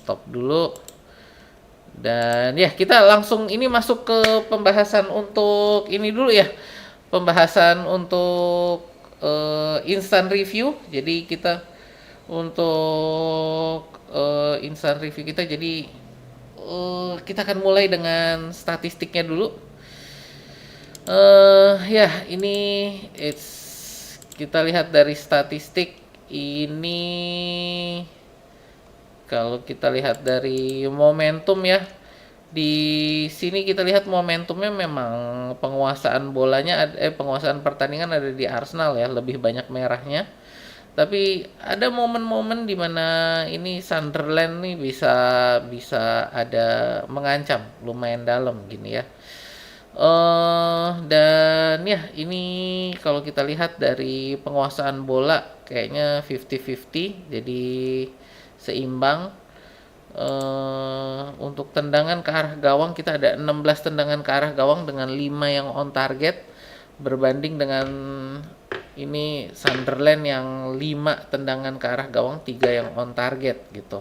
stop dulu. Dan ya kita langsung ini masuk ke pembahasan untuk ini dulu ya. Pembahasan untuk instant review. Jadi kita untuk instant review kita, jadi kita akan mulai dengan statistiknya dulu. Ya ini kita lihat dari statistik ini. Kalau kita lihat dari momentum ya, di sini kita lihat momentumnya memang penguasaan pertandingan ada di Arsenal ya, lebih banyak merahnya. Tapi ada momen-momen di mana ini Sunderland nih bisa bisa ada mengancam lumayan dalam gini ya. Dan ya ini kalau kita lihat dari penguasaan bola kayaknya 50-50, jadi seimbang. Untuk tendangan ke arah gawang kita ada 16 tendangan ke arah gawang dengan 5 yang on target, berbanding dengan ini Sunderland yang 5 tendangan ke arah gawang, 3 yang on target gitu.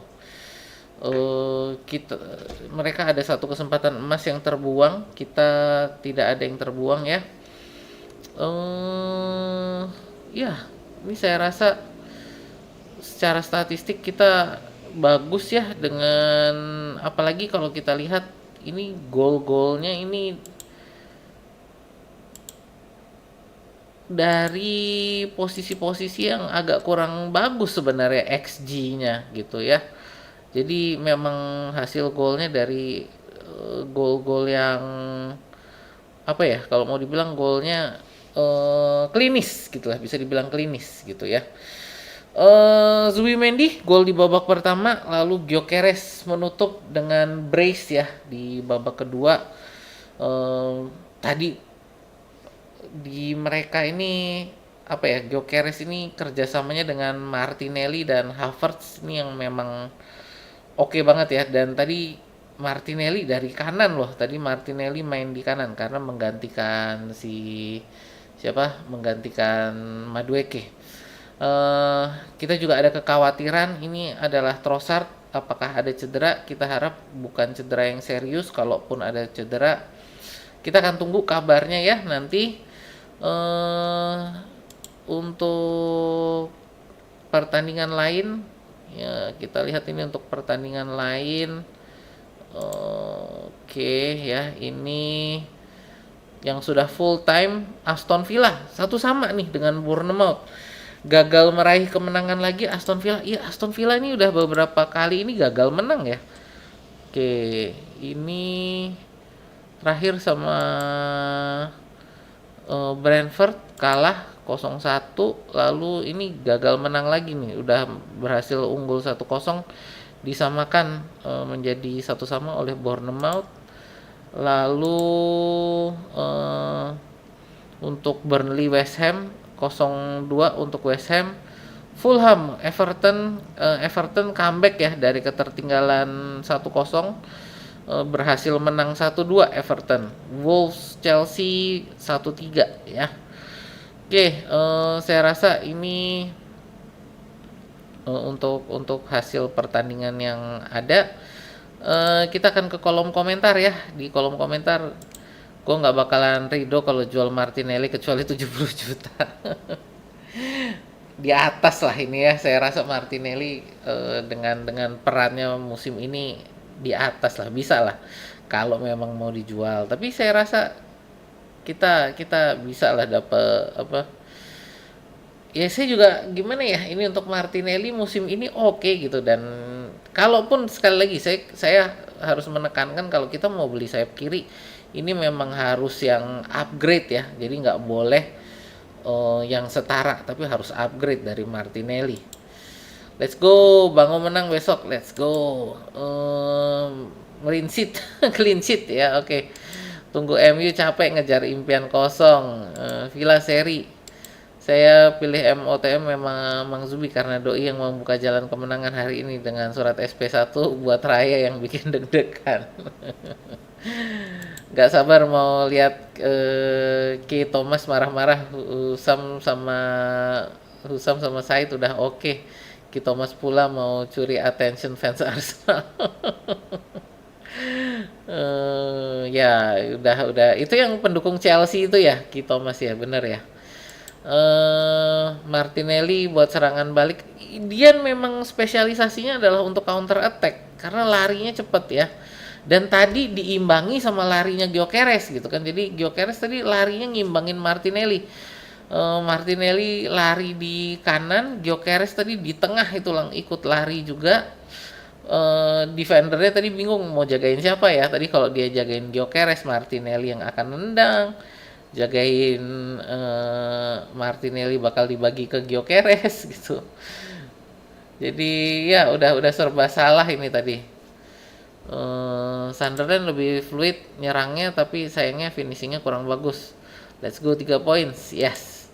Mereka ada satu kesempatan emas yang terbuang, kita tidak ada yang terbuang ya. Ya ini saya rasa secara statistik kita bagus ya, dengan apalagi kalau kita lihat ini gol-golnya ini dari posisi-posisi yang agak kurang bagus sebenarnya XG-nya gitu ya. Jadi memang hasil golnya dari gol-gol yang apa ya, kalau mau dibilang golnya klinis gitu lah, bisa dibilang klinis gitu ya. Zubimendi gol di babak pertama, lalu Gyökeres menutup dengan brace ya di babak kedua. Tadi di mereka ini apa ya, Gyökeres ini kerjasamanya dengan Martinelli dan Havertz ini yang memang oke banget ya. Dan tadi Martinelli dari kanan loh, tadi Martinelli main di kanan karena menggantikan menggantikan Madueke. Kita juga ada kekhawatiran ini adalah Trossard, apakah ada cedera. Kita harap bukan cedera yang serius, kalaupun ada cedera kita akan tunggu kabarnya ya nanti. Untuk pertandingan lain ya, kita lihat ini untuk pertandingan lain. Oke ya, ini yang sudah full time Aston Villa 1-1 nih dengan Bournemouth. Gagal meraih kemenangan lagi Aston Villa. Iya, Aston Villa ini udah beberapa kali ini gagal menang ya. Oke, ini terakhir sama Brentford kalah 0-1, lalu ini gagal menang lagi nih, udah berhasil unggul 1-0, disamakan menjadi 1-1 oleh Bournemouth. Lalu untuk Burnley West Ham 0-2 untuk West Ham. Fulham Everton comeback ya dari ketertinggalan 1-0, berhasil menang 1-2 Everton. Wolves Chelsea 1-3 ya. Oke, saya rasa ini untuk hasil pertandingan yang ada. Kita akan ke kolom komentar ya. Di kolom komentar gue nggak bakalan ridho kalau jual Martinelli kecuali 70 juta. Di atas lah ini ya, saya rasa Martinelli dengan perannya musim ini di atas lah, bisa lah kalau memang mau dijual. Tapi saya rasa kita bisa lah dapat apa ya. Saya juga gimana ya, ini untuk Martinelli musim ini oke gitu. Dan kalaupun sekali lagi saya harus menekankan, kalau kita mau beli sayap kiri ini memang harus yang upgrade ya, jadi nggak boleh yang setara, tapi harus upgrade dari Martinelli. Let's go, bangun menang besok, let's go. Clean sheet clean sheet ya, oke. Tunggu MU capek ngejar impian kosong. Villa seri. Saya pilih MOTM memang Mang Zubi karena doi yang membuka jalan kemenangan hari ini dengan surat SP1 buat Raya yang bikin deg-degan. Gak sabar mau lihat Ki Thomas marah-marah. Husam sama Said udah oke. Thomas pula mau curi attention fans Arsenal. Ya udah itu yang pendukung Chelsea itu ya, Ki Thomas ya, bener ya. Martinelli buat serangan balik, dia memang spesialisasinya adalah untuk counter attack karena larinya cepet ya. Dan tadi diimbangi sama larinya Gyökeres gitu kan. Jadi Gyökeres tadi larinya ngimbangin Martinelli. Martinelli lari di kanan, Gyökeres tadi di tengah itu ikut lari juga. Defendernya tadi bingung mau jagain siapa ya. Tadi kalau dia jagain Gyökeres, Martinelli yang akan nendang. Jagain Martinelli bakal dibagi ke Gyökeres gitu. Jadi ya udah serba salah ini tadi. Sunderland lebih fluid nyerangnya tapi sayangnya finishingnya kurang bagus. Let's go 3 points. Yes.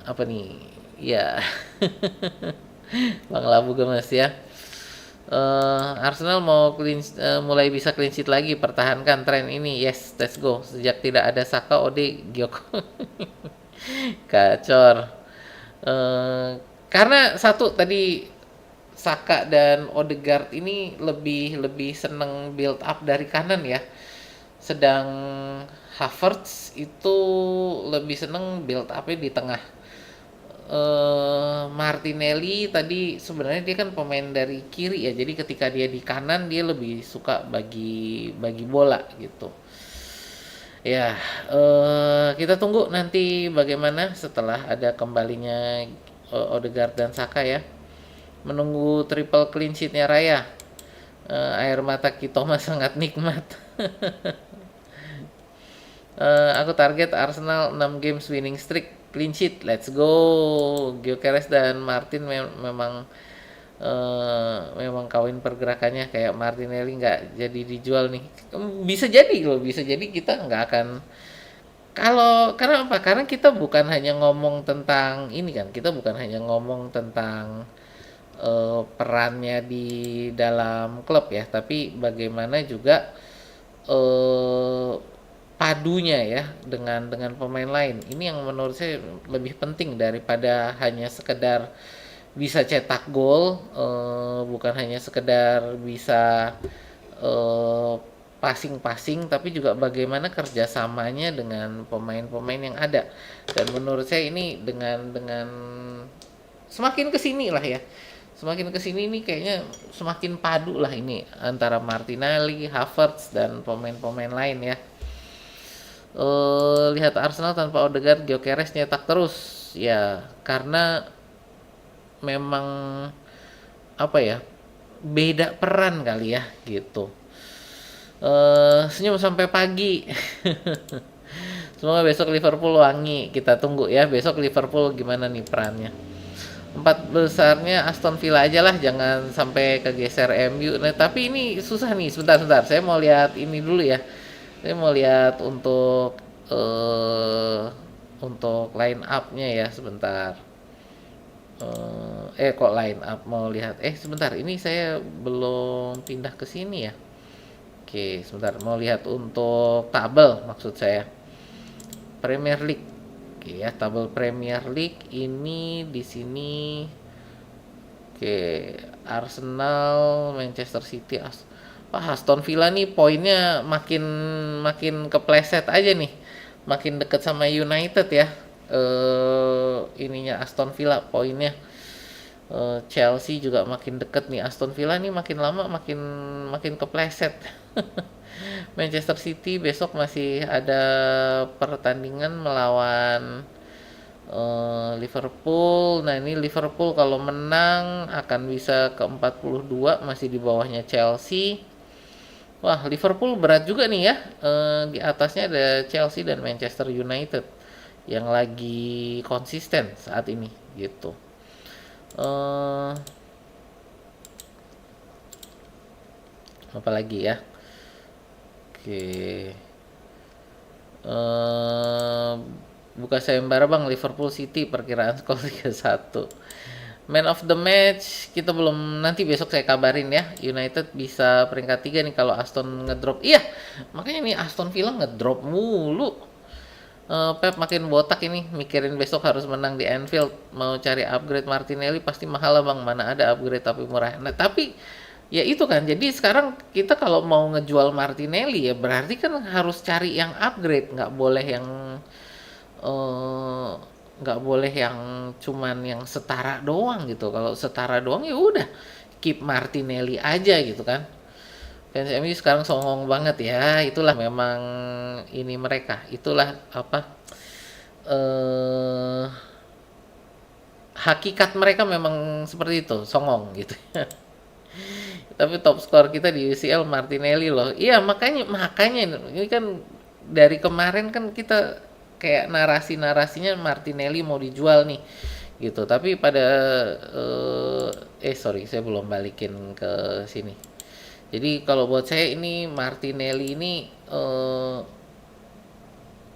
Apa nih? Ya. Bang Labu gemes ya. Arsenal mau mulai bisa clean sheet lagi, pertahankan tren ini. Yes, let's go. Sejak tidak ada Saka, Ode, Gyoko. Gacor. Karena satu tadi Saka dan Odegaard ini lebih seneng build up dari kanan ya. Sedang Havertz itu lebih seneng build up-nya di tengah. Martinelli tadi sebenarnya dia kan pemain dari kiri ya. Jadi ketika dia di kanan dia lebih suka bagi bola gitu. Ya, kita tunggu nanti bagaimana setelah ada kembalinya Odegaard dan Saka ya. Menunggu triple clean sheet-nya Raya. Air mata Ki Thomas sangat nikmat. Aku target Arsenal 6 games winning streak, clean sheet, let's go. Gyökeres dan Martin memang kawin pergerakannya, kayak Martinelli nggak jadi dijual nih. Bisa jadi kita nggak akan, karena apa? Karena kita bukan hanya ngomong tentang ini kan, kita bukan hanya ngomong tentang perannya di dalam klub ya, tapi bagaimana juga padunya ya dengan pemain lain. Ini yang menurut saya lebih penting daripada hanya sekedar bisa cetak gol, bukan hanya sekedar bisa passing, tapi juga bagaimana kerjasamanya dengan pemain-pemain yang ada. Dan menurut saya ini dengan semakin kesini lah ya, semakin kesini ini kayaknya semakin padu lah ini antara Martinelli, Havertz dan pemain-pemain lain ya. Lihat Arsenal tanpa Odegaard, Gyökeres nyetak terus ya, karena memang apa ya, beda peran kali ya gitu. Senyum sampai pagi. Semoga besok Liverpool wangi, kita tunggu ya besok Liverpool gimana nih perannya. 4 besarnya Aston Villa aja lah, jangan sampai kegeser MU. Nah tapi ini susah nih, sebentar saya mau lihat ini dulu ya. Saya mau lihat untuk line up-nya ya sebentar. Kok line up, mau lihat. Sebentar, ini saya belum pindah ke sini ya. Oke, sebentar, mau lihat untuk tabel maksud saya. Premier League. Oke ya, tabel Premier League ini di sini. Oke, Arsenal, Manchester City, Aston Villa nih poinnya makin kepleset aja nih, makin deket sama United ya. Ininya Aston Villa poinnya. Chelsea juga makin deket nih, Aston Villa nih makin lama makin kepleset. Manchester City besok masih ada pertandingan melawan Liverpool. Nah ini Liverpool kalau menang akan bisa ke 42, masih di bawahnya Chelsea. Wah, Liverpool berat juga nih ya. Di atasnya ada Chelsea dan Manchester United yang lagi konsisten saat ini gitu. Apa lagi ya? Oke. Buka sayembara Bang, Liverpool City perkiraan skor 3-1. Man of the match kita belum, nanti besok saya kabarin ya. United bisa peringkat 3 nih kalau Aston ngedrop. Iya, makanya nih Aston Villa ngedrop mulu. Pep makin botak ini, mikirin besok harus menang di Anfield, mau cari upgrade Martinelli pasti mahal lah bang, mana ada upgrade tapi murah. Nah tapi ya itu kan, jadi sekarang kita kalau mau ngejual Martinelli ya berarti kan harus cari yang upgrade, eh, nggak boleh yang cuman yang setara doang gitu. Kalau setara doang ya udah keep Martinelli aja gitu kan. Fans MU sekarang songong banget ya, itulah memang ini mereka, itulah apa, eh hakikat mereka memang seperti itu, songong gitu. Tapi top skor kita di UCL Martinelli loh. Iya, makanya ini kan dari kemarin kan kita kayak narasi-narasinya Martinelli mau dijual nih gitu. Tapi pada sorry, saya belum balikin ke sini. Jadi kalau buat saya ini Martinelli ini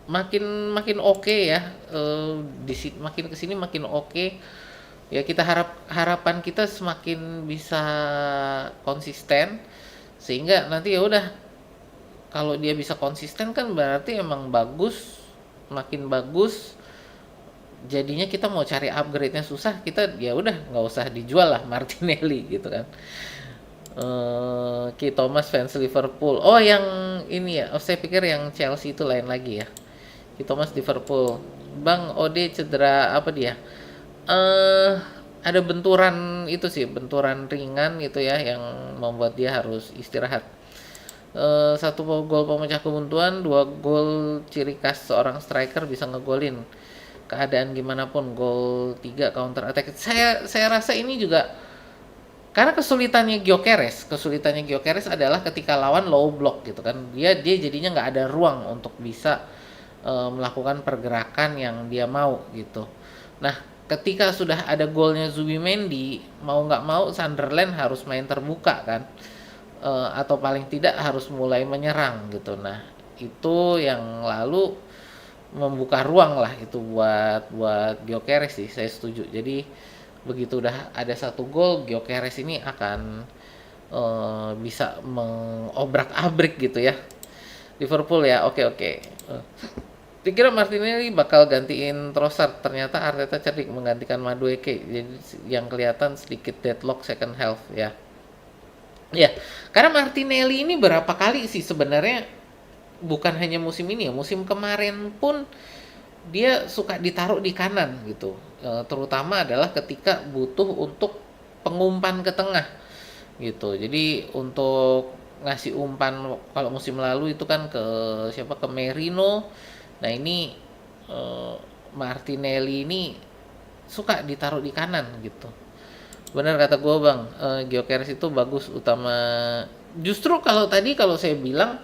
makin makin oke ya, makin kesini makin oke. Ya kita harapan kita semakin bisa konsisten, sehingga nanti ya udah, kalau dia bisa konsisten kan berarti emang bagus, makin bagus. Jadinya kita mau cari upgrade-nya susah, kita ya udah nggak usah dijual lah Martinelli gitu kan. Ki Thomas fans Liverpool. Oh yang ini ya, saya pikir yang Chelsea itu lain lagi ya. Ki Thomas Liverpool. Bang Ode cedera apa dia? eh ada benturan itu sih, benturan ringan gitu ya yang membuat dia harus istirahat. Satu gol pemecah kebuntuan, dua gol ciri khas seorang striker bisa ngegolin keadaan gimana pun, gol 3 counter attack. Saya rasa ini juga karena kesulitannya Gyökeres adalah ketika lawan low block gitu kan, dia jadinya nggak ada ruang untuk bisa melakukan pergerakan yang dia mau gitu. Nah, ketika sudah ada golnya Zubimendi, mau nggak mau Sunderland harus main terbuka kan, atau paling tidak harus mulai menyerang gitu. Nah, itu yang lalu membuka ruang lah itu buat Gyökeres sih, saya setuju. Jadi begitu udah ada satu gol, Gyökeres ini akan bisa mengobrak-abrik gitu ya. Liverpool ya, oke. Dikira Martinelli bakal gantiin Trossard, ternyata Arteta cerdik menggantikan Madueke. Jadi yang kelihatan sedikit deadlock second half ya. Ya, karena Martinelli ini berapa kali sih sebenarnya, bukan hanya musim ini ya, musim kemarin pun dia suka ditaruh di kanan gitu. Terutama adalah ketika butuh untuk pengumpan ke tengah gitu. Jadi untuk ngasih umpan, kalau musim lalu itu kan ke siapa, ke Merino. Nah ini eh, Martinelli ini suka ditaruh di kanan gitu. Benar kata gue bang, Gyökeres itu bagus, utama justru kalau saya bilang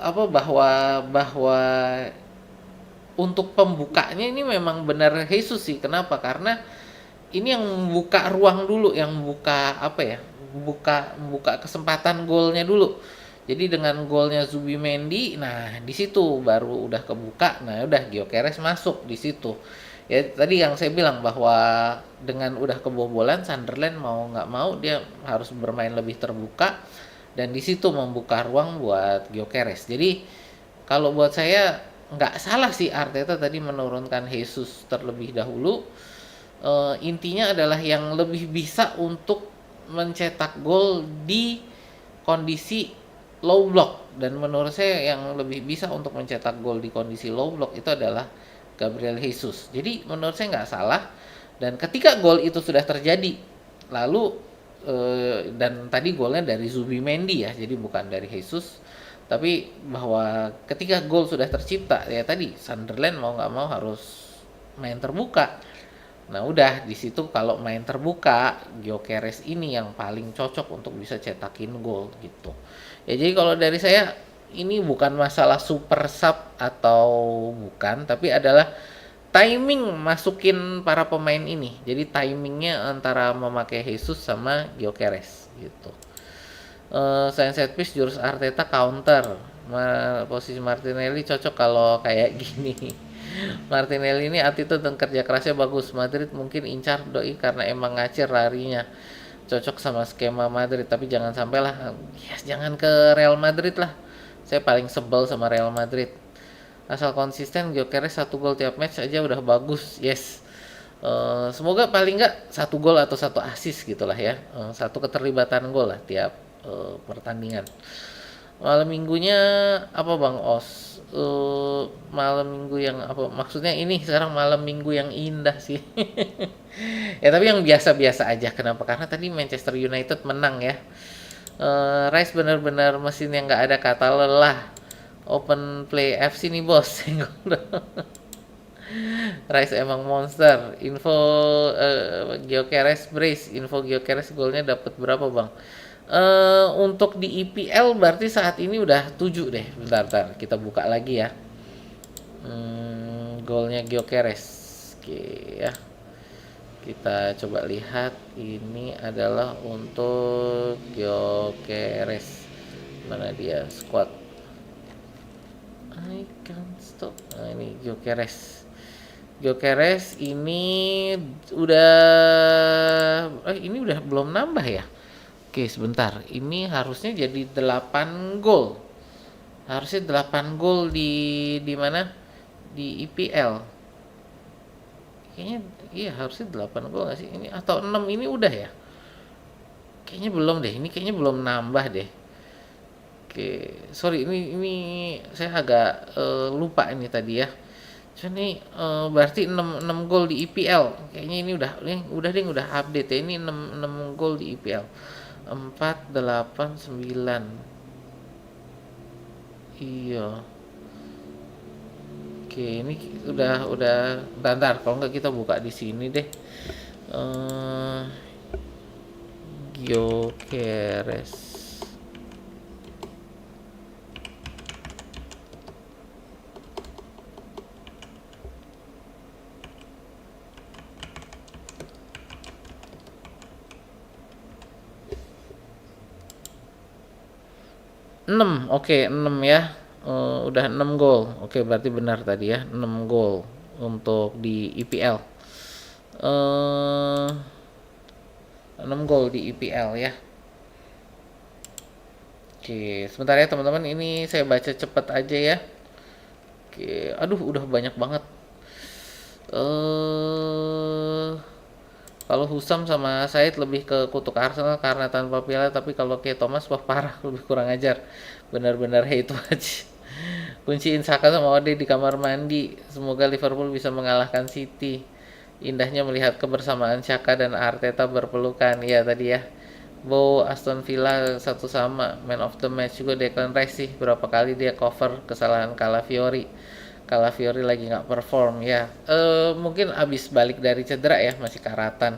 apa, bahwa untuk pembukanya ini memang benar Jesus sih. Kenapa? Karena ini yang membuka ruang dulu, yang membuka apa ya, membuka kesempatan golnya dulu. Jadi dengan golnya Zubimendi, nah di situ baru udah kebuka. Nah udah Gyökeres masuk di situ. Ya tadi yang saya bilang bahwa dengan udah kebobolan, Sunderland mau nggak mau dia harus bermain lebih terbuka, dan di situ membuka ruang buat Gyökeres. Jadi kalau buat saya nggak salah sih Arteta tadi menurunkan Jesus terlebih dahulu. Intinya adalah yang lebih bisa untuk mencetak gol di kondisi low block, dan menurut saya yang lebih bisa untuk mencetak gol di kondisi low block itu adalah Gabriel Jesus. Jadi menurut saya nggak salah, dan ketika gol itu sudah terjadi lalu dan tadi golnya dari Zubimendi ya, jadi bukan dari Jesus, tapi bahwa ketika gol sudah tercipta ya tadi Sunderland mau nggak mau harus main terbuka. Nah udah di situ kalau main terbuka, Gyökeres ini yang paling cocok untuk bisa cetakin gol gitu. Ya jadi kalau dari saya ini bukan masalah super sub atau bukan, tapi adalah timing masukin para pemain ini. Jadi timingnya antara memakai Jesus sama Gyökeres gitu. Set piece jurus Arteta counter. Posisi Martinelli cocok kalau kayak gini. Martinelli ini attitude dan kerja kerasnya bagus. Madrid mungkin incar doi karena emang ngacir larinya. Cocok sama skema Madrid, tapi jangan sampai lah. Yes, jangan ke Real Madrid lah. Saya paling sebel sama Real Madrid. Asal konsisten Gyökeres 1 gol tiap match aja udah bagus. Yes. Semoga paling nggak 1 gol atau 1 assist gitulah ya. Satu keterlibatan gol lah tiap pertandingan. Malam minggunya apa Bang Os? Malam minggu yang apa? Maksudnya ini sekarang malam minggu yang indah sih. Ya tapi yang biasa-biasa aja. Kenapa? Karena tadi Manchester United menang ya. Rice benar-benar mesin yang nggak ada kata lelah. Open play FC nih bos. Rice emang monster. Info Gyökeres brace. Info Gyökeres golnya dapat berapa bang? Untuk di IPL berarti saat ini udah 7 deh. Bentar, kita buka lagi ya. Golnya Gyökeres. Oke ya. Kita coba lihat, ini adalah untuk Gyökeres. Mana dia squad? I can't stop. Nah, ini Gyökeres. Gyökeres ini ini udah belum nambah ya? Oke, sebentar. Ini harusnya jadi 8 gol. Harusnya 8 gol di mana? Di IPL. Kayaknya iya harusnya 8 gol nggak sih? Ini atau 6 ini udah ya? Kayaknya belum deh. Ini kayaknya belum nambah deh. Oke, sorry ini saya agak lupa ini tadi ya. Cuma nih berarti 6 gol di IPL. Kayaknya ini udah deh udah update ya. Ini 6 gol di IPL. 4, 8, 9. Iya. Oke, ini udah bentar kalau nggak kita buka di sini deh. Gyökeres. Oke, 6 ya. Udah 6 gol. Oke, berarti benar tadi ya, 6 gol untuk di IPL. 6 gol di IPL ya. Oke, sebentar ya teman-teman, ini saya baca cepet aja ya. Oke, aduh udah banyak banget. Kalau Husam sama Said lebih ke kutuk Arsenal karena tanpa piala, tapi kalau kayak Thomas wah parah, lebih kurang ajar. Benar-benar hate watch. Kunciin Saka sama Ode di kamar mandi. Semoga Liverpool bisa mengalahkan City. Indahnya melihat kebersamaan Saka dan Arteta berpelukan. Ya tadi ya. Bow Aston Villa 1-1. Man of the match juga Declan Rice sih. Berapa kali dia cover kesalahan Calafiori. Calafiori lagi nggak perform ya. Mungkin abis balik dari cedera ya, masih karatan.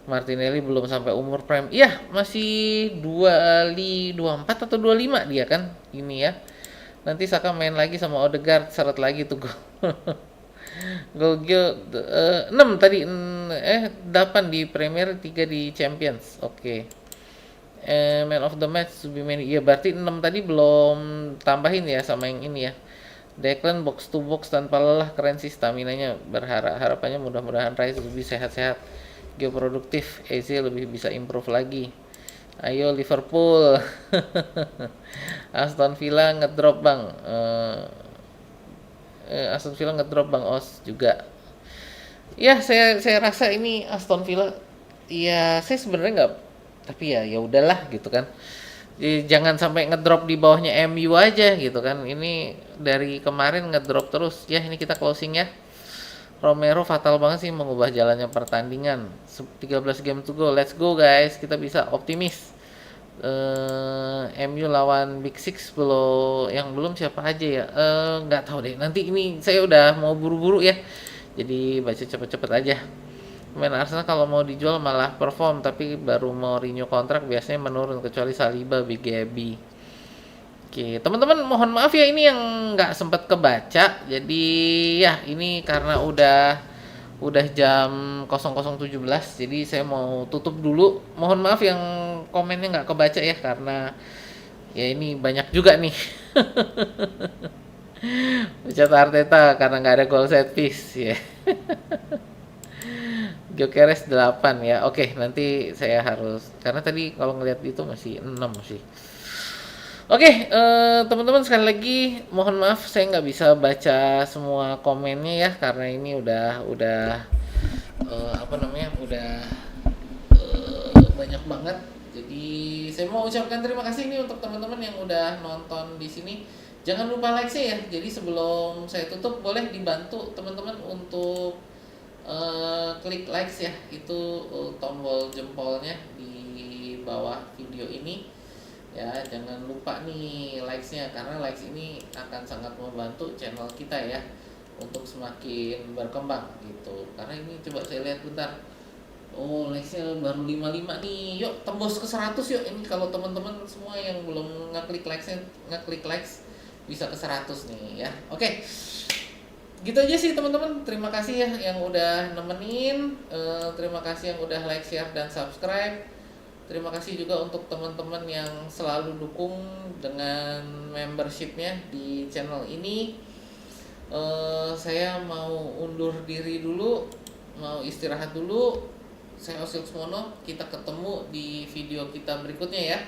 Martinelli belum sampai umur prime. Iya, masih 24 atau 25 dia kan ini ya. Nanti Saka main lagi sama Odegaard, seret lagi tuh gol. Gol 6 tadi 8 di Premier, 3 di Champions. Oke. Man of the match Subimendi. Iya, berarti 6 tadi belum tambahin ya sama yang ini ya. Declan box to box tanpa lelah, keren sih staminanya. Harapannya mudah-mudahan Rice lebih sehat-sehat, geoproduktif, Eze lebih bisa improve lagi. Ayo Liverpool. Aston Villa ngedrop bang. Aston Villa ngedrop bang Os juga. Ya saya rasa ini Aston Villa. Ya saya sebenarnya nggak, tapi ya udahlah gitu kan. Jangan sampai ngedrop di bawahnya MU aja gitu kan. Ini dari kemarin ngedrop terus. Ya ini kita closing ya. Romero fatal banget sih mengubah jalannya pertandingan. 13 game to go. Let's go guys. Kita bisa optimis. MU lawan Big Six belum siapa aja ya. Nggak tahu deh. Nanti ini saya udah mau buru-buru ya. Jadi baca cepet-cepet aja. Pemain Arsenal kalau mau dijual malah perform, tapi baru mau renew kontrak biasanya menurun, kecuali Saliba, Big Gaby. Oke, teman-teman mohon maaf ya ini yang nggak sempat kebaca. Jadi ya ini karena udah jam 00.17, jadi saya mau tutup dulu. Mohon maaf yang komennya nggak kebaca ya, karena ya ini banyak juga nih. Ucat Arteta karena nggak ada goal set piece ya. Gyökeres 8 ya. Oke, nanti saya harus, karena tadi kalau ngeliat itu masih 6 sih. Oke, teman-teman sekali lagi mohon maaf saya nggak bisa baca semua komennya ya karena ini udah apa namanya banyak banget. Jadi saya mau ucapkan terima kasih nih untuk teman-teman yang udah nonton di sini. Jangan lupa like saya ya. Jadi sebelum saya tutup boleh dibantu teman-teman untuk klik likes ya. Itu tombol jempolnya di bawah video ini. Ya, jangan lupa nih likes-nya karena likes ini akan sangat membantu channel kita ya untuk semakin berkembang gitu. Karena ini coba saya lihat bentar. Oh, likes-nya baru 55 nih. Yuk tembus ke 100 yuk. Ini kalau teman-teman semua yang belum ngeklik likes-nya, ngeklik likes bisa ke 100 nih ya. Oke. Gitu aja sih teman-teman. Terima kasih ya yang udah nemenin. Terima kasih yang udah like, share dan subscribe. Terima kasih juga untuk teman-teman yang selalu dukung dengan membershipnya di channel ini. Saya mau undur diri dulu, mau istirahat dulu. Saya Osil Sumono, kita ketemu di video kita berikutnya ya.